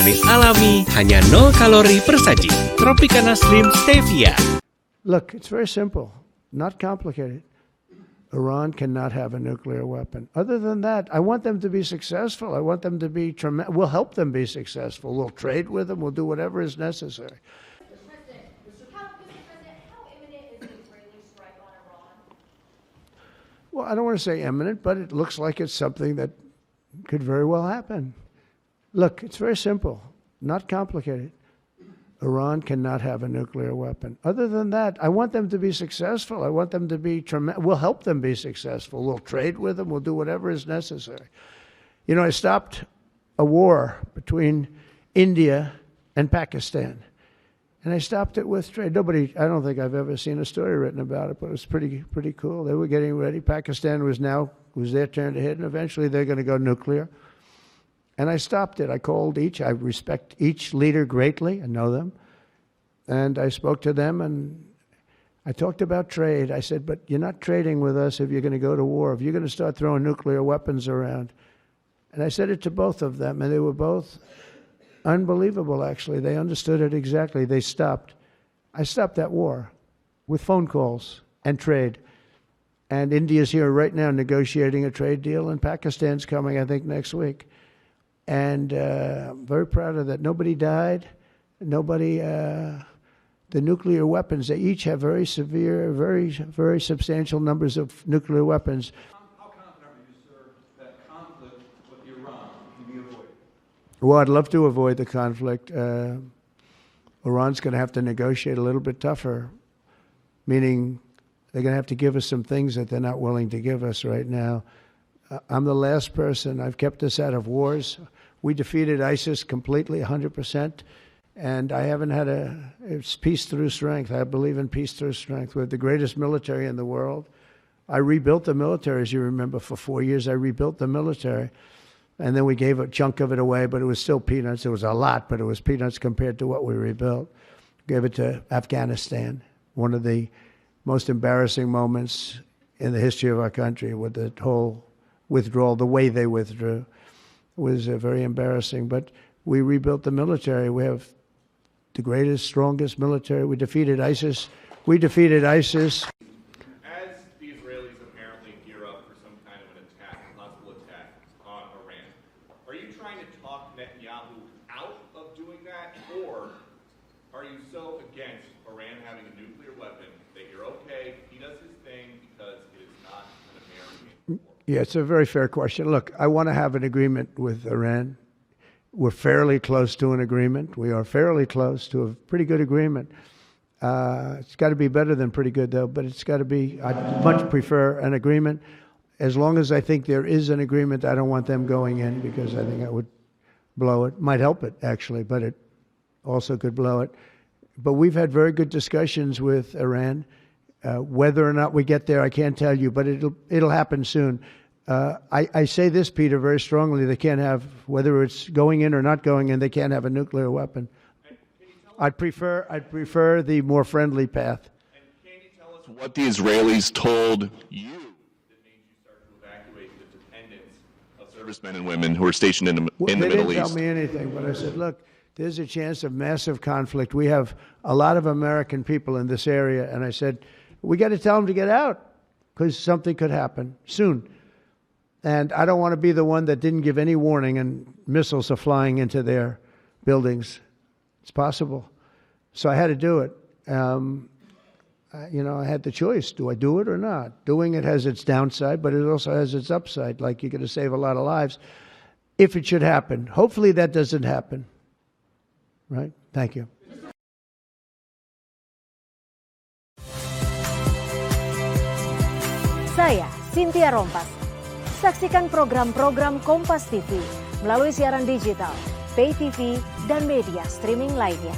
manis alami, hanya 0 kalori per saji. Tropicana Slim Stevia. Look, it's very simple, not complicated. Iran cannot have a nuclear weapon. Other than that, I want them to be successful. I want them to be tremendous. We'll help them be successful. We'll trade with them. We'll do whatever is necessary. How imminent is an Israeli strike on Iran? Well, I don't want to say imminent, but it looks like it's something that could very well happen. Look, it's very simple, not complicated. Iran cannot have a nuclear weapon. Other than that, I want them to be successful. I want them to be tremendous. We'll help them be successful. We'll trade with them. We'll do whatever is necessary. You know, I stopped a war between India and Pakistan. And I stopped it with trade. I don't think I've ever seen a story written about it, but it was pretty cool. They were getting ready. Pakistan was their turn to hit, and eventually they're going to go nuclear. And I stopped it. I called each. I respect each leader greatly. I know them. And I spoke to them, and I talked about trade. I said, but you're not trading with us if you're going to go to war, if you're going to start throwing nuclear weapons around. And I said it to both of them, and they were both unbelievable, actually. They understood it exactly. They stopped. I stopped that war with phone calls and trade. And India's here right now negotiating a trade deal, and Pakistan's coming, I think, next week. And I'm very proud of that. Nobody died. The nuclear weapons, they each have very severe, very substantial numbers of nuclear weapons. How confident are you, sir, that conflict with Iran can be avoided? Well, I'd love to avoid the conflict. Iran's going to have to negotiate a little bit tougher, meaning they're going to have to give us some things that they're not willing to give us right now. I'm the last person. I've kept us out of wars. We defeated ISIS completely, 100%. And I haven't had it's peace through strength. I believe in peace through strength. We're the greatest military in the world. I rebuilt the military, as you remember, for 4 years. I rebuilt the military. And then we gave a chunk of it away, but it was still peanuts. It was a lot, but it was peanuts compared to what we rebuilt. Gave it to Afghanistan, one of the most embarrassing moments in the history of our country, with the whole withdrawal, the way they withdrew was very embarrassing. But we rebuilt the military. We have the greatest, strongest military. We defeated ISIS. As the Israelis apparently gear up for some kind of an attack, a possible attack on Iran, are you trying to talk Netanyahu out of doing that, or are you so against Iran having a nuclear weapon that you're okay, he does his thing because it is not an American war? Yeah, it's a very fair question. Look, I want to have an agreement with Iran. We're fairly close to an agreement. We are fairly close to a pretty good agreement. It's got to be better than pretty good, though, but it's got to be, I'd much prefer an agreement. As long as I think there is an agreement, I don't want them going in, because I think that would blow it. Might help it, actually, but it also could blow it. But we've had very good discussions with Iran. Whether or not we get there, I can't tell you, but it'll happen soon. I say this, Peter, very strongly. They can't have, whether it's going in or not going in, they can't have a nuclear weapon. I'd prefer the more friendly path. And can you tell us what the Israelis told you that made you start to evacuate the dependents of servicemen and women who are stationed in the Middle East? They didn't tell me anything, but I said, look, there's a chance of massive conflict. We have a lot of American people in this area, and I said, we got to tell them to get out, because something could happen soon. And I don't want to be the one that didn't give any warning and missiles are flying into their buildings. It's possible. So I had to do it. I had the choice. Do I do it or not? Doing it has its downside, but it also has its upside. Like, you're going to save a lot of lives if it should happen. Hopefully that doesn't happen. Right? Thank you. Saya Cynthia Rompas. Saksikan program-program Kompas TV melalui siaran digital, pay TV, dan media streaming lainnya.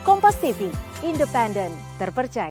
Kompas TV, independen, terpercaya.